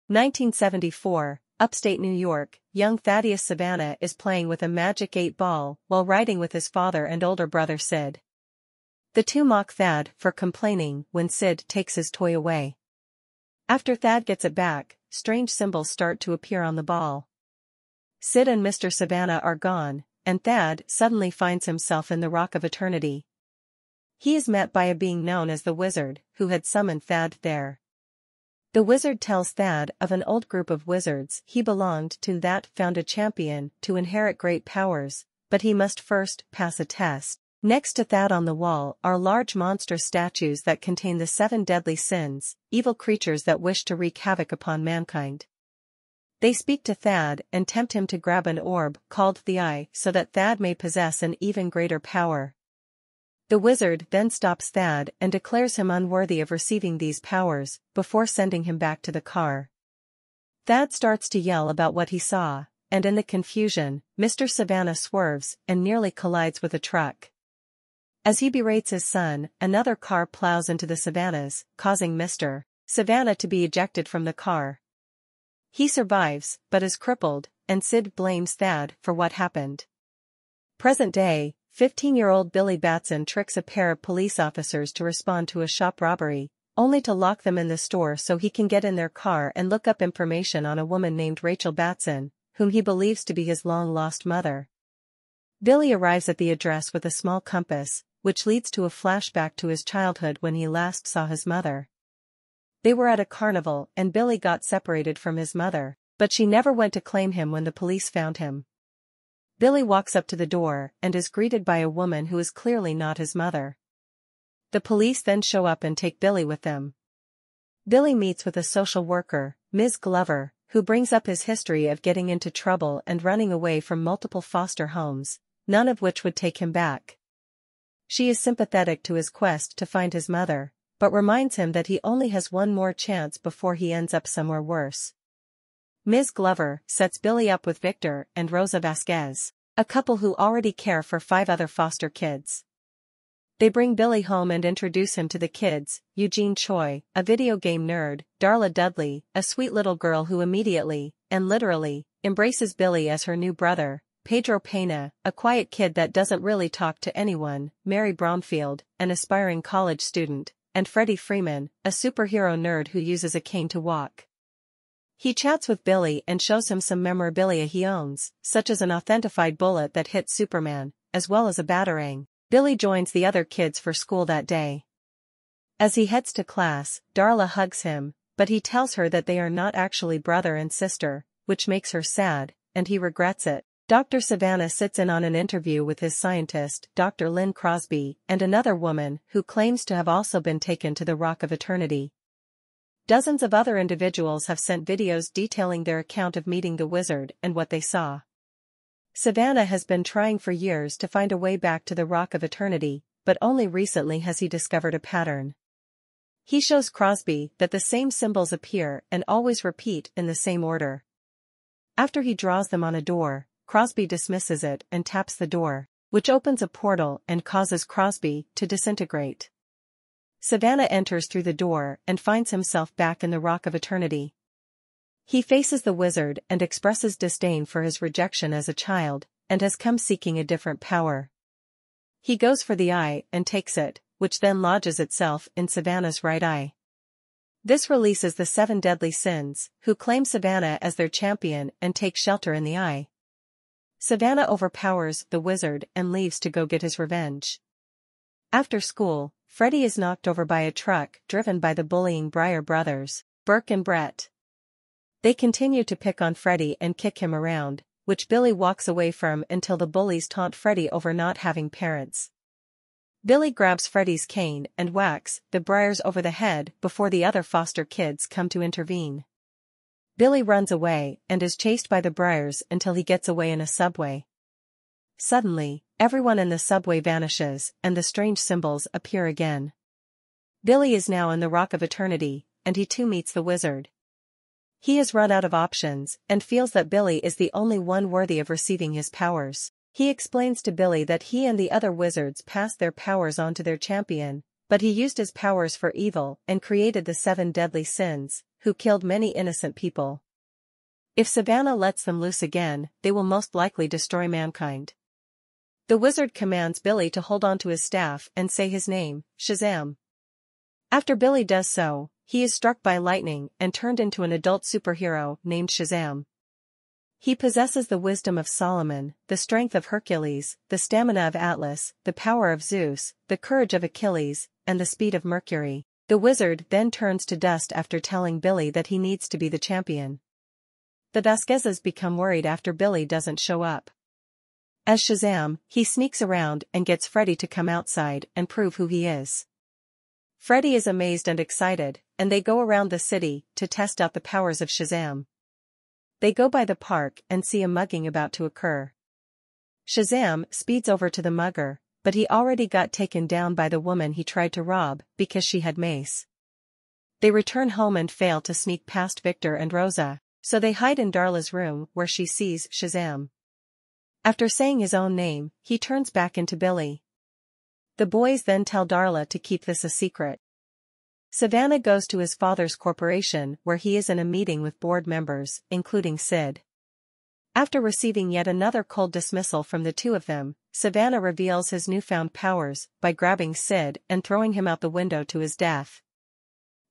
1974, upstate New York, young Thaddeus Savannah is playing with a Magic 8 ball while riding with his father and older brother Sid. The two mock Thad for complaining when Sid takes his toy away. After Thad gets it back, strange symbols start to appear on the ball. Sid and Mr. Savannah are gone, and Thad suddenly finds himself in the Rock of Eternity. He is met by a being known as the Wizard, who had summoned Thad there. The Wizard tells Thad of an old group of wizards he belonged to that found a champion to inherit great powers, but he must first pass a test. Next to Thad on the wall are large monstrous statues that contain the 7 deadly sins, evil creatures that wish to wreak havoc upon mankind. They speak to Thad and tempt him to grab an orb called the Eye so that Thad may possess an even greater power. The Wizard then stops Thad and declares him unworthy of receiving these powers, before sending him back to the car. Thad starts to yell about what he saw, and in the confusion, Mr. Savannah swerves and nearly collides with a truck. As he berates his son, another car plows into the Savannahs, causing Mr. Savannah to be ejected from the car. He survives, but is crippled, and Sid blames Thad for what happened. Present day, 15-year-old Billy Batson tricks a pair of police officers to respond to a shop robbery, only to lock them in the store so he can get in their car and look up information on a woman named Rachel Batson, whom he believes to be his long-lost mother. Billy arrives at the address with a small compass, which leads to a flashback to his childhood when he last saw his mother. They were at a carnival and Billy got separated from his mother, but she never went to claim him when the police found him. Billy walks up to the door and is greeted by a woman who is clearly not his mother. The police then show up and take Billy with them. Billy meets with a social worker, Ms. Glover, who brings up his history of getting into trouble and running away from multiple foster homes, none of which would take him back. She is sympathetic to his quest to find his mother, but reminds him that he only has one more chance before he ends up somewhere worse. Ms. Glover sets Billy up with Victor and Rosa Vasquez, a couple who already care for 5 other foster kids. They bring Billy home and introduce him to the kids: Eugene Choi, a video game nerd, Darla Dudley, a sweet little girl who immediately, and literally, embraces Billy as her new brother, Pedro Pena, a quiet kid that doesn't really talk to anyone, Mary Bromfield, an aspiring college student, and Freddie Freeman, a superhero nerd who uses a cane to walk. He chats with Billy and shows him some memorabilia he owns, such as an authentified bullet that hits Superman, as well as a batarang. Billy joins the other kids for school that day. As he heads to class, Darla hugs him, but he tells her that they are not actually brother and sister, which makes her sad, and he regrets it. Dr. Savannah sits in on an interview with his scientist, Dr. Lynn Crosby, and another woman who claims to have also been taken to the Rock of Eternity. Dozens of other individuals have sent videos detailing their account of meeting the Wizard and what they saw. Savannah has been trying for years to find a way back to the Rock of Eternity, but only recently has he discovered a pattern. He shows Crosby that the same symbols appear and always repeat in the same order. After he draws them on a door, Crosby dismisses it and taps the door, which opens a portal and causes Crosby to disintegrate. Savannah enters through the door and finds himself back in the Rock of Eternity. He faces the Wizard and expresses disdain for his rejection as a child, and has come seeking a different power. He goes for the Eye and takes it, which then lodges itself in Savannah's right eye. This releases the 7 deadly sins, who claim Savannah as their champion and take shelter in the Eye. Savannah overpowers the Wizard and leaves to go get his revenge. After school, Freddie is knocked over by a truck driven by the bullying Breyer brothers, Burke and Brett. They continue to pick on Freddie and kick him around, which Billy walks away from until the bullies taunt Freddie over not having parents. Billy grabs Freddie's cane and whacks the Breyers over the head before the other foster kids come to intervene. Billy runs away and is chased by the Breyers until he gets away in a subway. Suddenly, everyone in the subway vanishes and the strange symbols appear again. Billy is now in the Rock of Eternity, and he too meets the Wizard. He has run out of options and feels that Billy is the only one worthy of receiving his powers. He explains to Billy that he and the other wizards passed their powers on to their champion, but but he used his powers for evil and created the 7 deadly sins, who killed many innocent people. If Savannah lets them loose again, they will most likely destroy mankind. The wizard commands Billy to hold on to his staff and say his name, Shazam. After Billy does so, he is struck by lightning and turned into an adult superhero named Shazam. He possesses the wisdom of Solomon, the strength of Hercules, the stamina of Atlas, the power of Zeus, the courage of Achilles, and the speed of Mercury. The wizard then turns to dust after telling Billy that he needs to be the champion. The Vasquezes become worried after Billy doesn't show up. As Shazam, he sneaks around and gets Freddy to come outside and prove who he is. Freddy is amazed and excited, and they go around the city to test out the powers of Shazam. They go by the park and see a mugging about to occur. Shazam speeds over to the mugger, but he already got taken down by the woman he tried to rob because she had mace. They return home and fail to sneak past Victor and Rosa, so they hide in Darla's room where she sees Shazam. After saying his own name, he turns back into Billy. The boys then tell Darla to keep this a secret. Savannah goes to his father's corporation where he is in a meeting with board members, including Sid. After receiving yet another cold dismissal from the two of them, Savannah reveals his newfound powers by grabbing Sid and throwing him out the window to his death.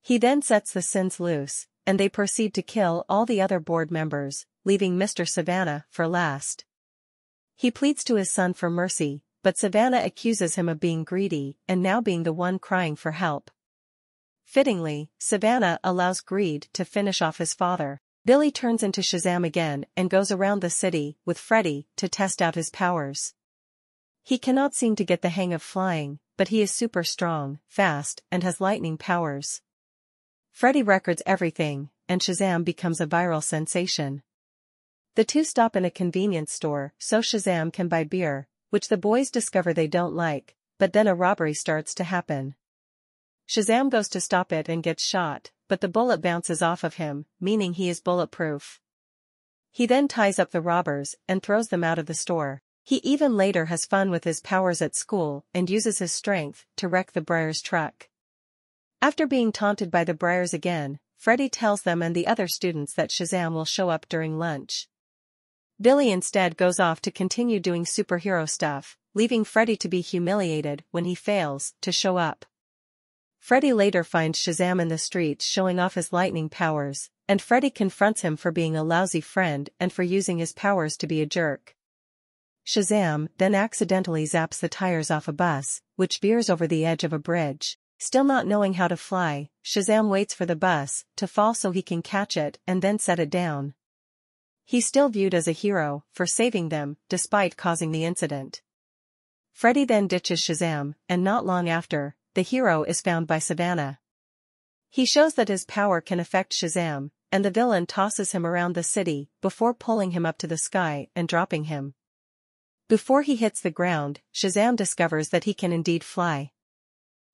He then sets the Sins loose, and they proceed to kill all the other board members, leaving Mr. Savannah for last. He pleads to his son for mercy, but Savannah accuses him of being greedy and now being the one crying for help. Fittingly, Savannah allows greed to finish off his father. Billy turns into Shazam again and goes around the city with Freddy to test out his powers. He cannot seem to get the hang of flying, but he is super strong, fast, and has lightning powers. Freddy records everything, and Shazam becomes a viral sensation. The two stop in a convenience store so Shazam can buy beer, which the boys discover they don't like, but then a robbery starts to happen. Shazam goes to stop it and gets shot, but the bullet bounces off of him, meaning he is bulletproof. He then ties up the robbers and throws them out of the store. He even later has fun with his powers at school and uses his strength to wreck the Briar's truck. After being taunted by the Briars again, Freddy tells them and the other students that Shazam will show up during lunch. Billy instead goes off to continue doing superhero stuff, leaving Freddy to be humiliated when he fails to show up. Freddy later finds Shazam in the streets showing off his lightning powers, and Freddy confronts him for being a lousy friend and for using his powers to be a jerk. Shazam then accidentally zaps the tires off a bus, which veers over the edge of a bridge. Still not knowing how to fly, Shazam waits for the bus to fall so he can catch it and then set it down. He's still viewed as a hero for saving them, despite causing the incident. Freddy then ditches Shazam, and not long after, the hero is found by Savannah. He shows that his power can affect Shazam, and the villain tosses him around the city before pulling him up to the sky and dropping him. Before he hits the ground, Shazam discovers that he can indeed fly.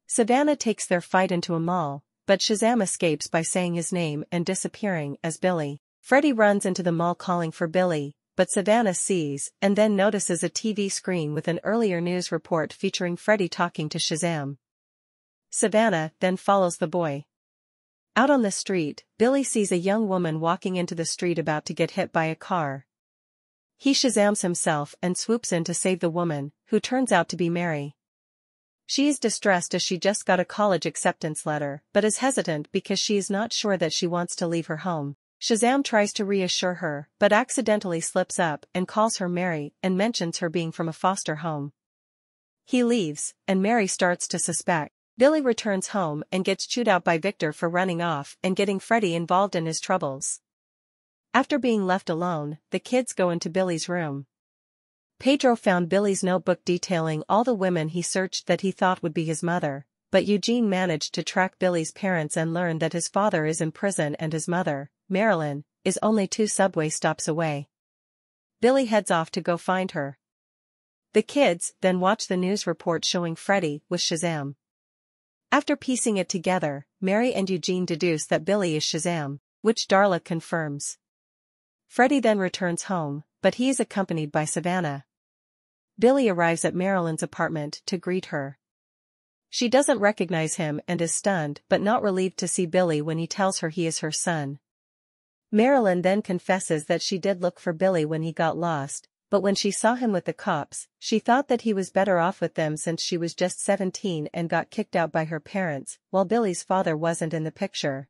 Savannah takes their fight into a mall, but Shazam escapes by saying his name and disappearing as Billy. Freddy runs into the mall calling for Billy, but Savannah sees and then notices a TV screen with an earlier news report featuring Freddy talking to Shazam. Savannah then follows the boy. Out on the street, Billy sees a young woman walking into the street about to get hit by a car. He Shazams himself and swoops in to save the woman, who turns out to be Mary. She is distressed as she just got a college acceptance letter, but is hesitant because she is not sure that she wants to leave her home. Shazam tries to reassure her, but accidentally slips up and calls her Mary and mentions her being from a foster home. He leaves, and Mary starts to suspect. Billy returns home and gets chewed out by Victor for running off and getting Freddy involved in his troubles. After being left alone, the kids go into Billy's room. Pedro found Billy's notebook detailing all the women he searched that he thought would be his mother, but Eugene managed to track Billy's parents and learn that his father is in prison and his mother, Marilyn, is only 2 subway stops away. Billy heads off to go find her. The kids then watch the news report showing Freddy with Shazam. After piecing it together, Mary and Eugene deduce that Billy is Shazam, which Darla confirms. Freddy then returns home, but he is accompanied by Savannah. Billy arrives at Marilyn's apartment to greet her. She doesn't recognize him and is stunned but not relieved to see Billy when he tells her he is her son. Marilyn then confesses that she did look for Billy when he got lost, but when she saw him with the cops, she thought that he was better off with them since she was just 17 and got kicked out by her parents, while Billy's father wasn't in the picture.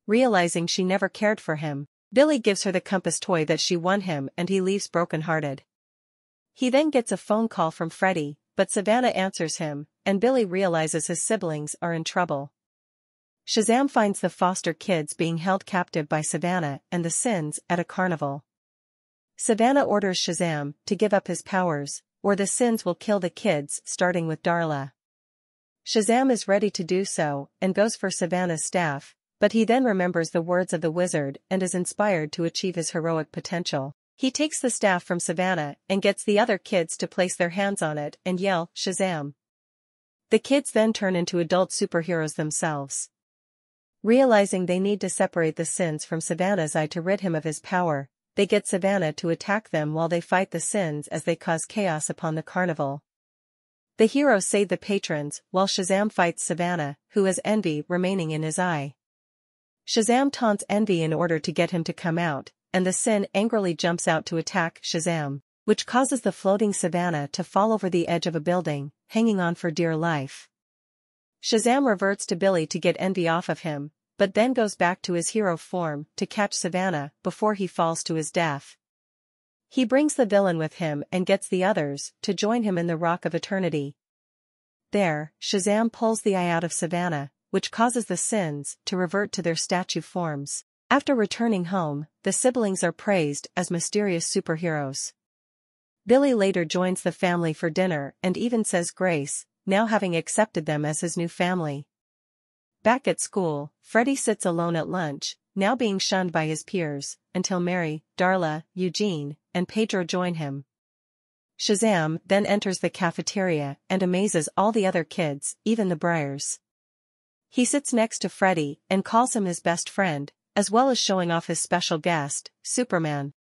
Realizing she never cared for him, Billy gives her the compass toy that she won him and he leaves brokenhearted. He then gets a phone call from Freddie, but Savannah answers him, and Billy realizes his siblings are in trouble. Shazam finds the foster kids being held captive by Savannah and the Sins at a carnival. Savannah orders Shazam to give up his powers, or the Sins will kill the kids, starting with Darla. Shazam is ready to do so and goes for Savannah's staff, but he then remembers the words of the wizard and is inspired to achieve his heroic potential. He takes the staff from Savannah and gets the other kids to place their hands on it and yell, "Shazam!" The kids then turn into adult superheroes themselves. Realizing they need to separate the Sins from Savannah's eye to rid him of his power, they get Savannah to attack them while they fight the Sins as they cause chaos upon the carnival. The heroes save the patrons while Shazam fights Savannah, who has envy remaining in his eye. Shazam taunts Envy in order to get him to come out, and the Sin angrily jumps out to attack Shazam, which causes the floating Savannah to fall over the edge of a building, hanging on for dear life. Shazam reverts to Billy to get Envy off of him, but then goes back to his hero form to catch Savannah before he falls to his death. He brings the villain with him and gets the others to join him in the Rock of Eternity. There, Shazam pulls the eye out of Savannah, which causes the Sins to revert to their statue forms. After returning home, the siblings are praised as mysterious superheroes. Billy later joins the family for dinner and even says grace, now having accepted them as his new family. Back at school, Freddie sits alone at lunch, now being shunned by his peers, until Mary, Darla, Eugene, and Pedro join him. Shazam then enters the cafeteria and amazes all the other kids, even the Briars. He sits next to Freddie and calls him his best friend, as well as showing off his special guest, Superman.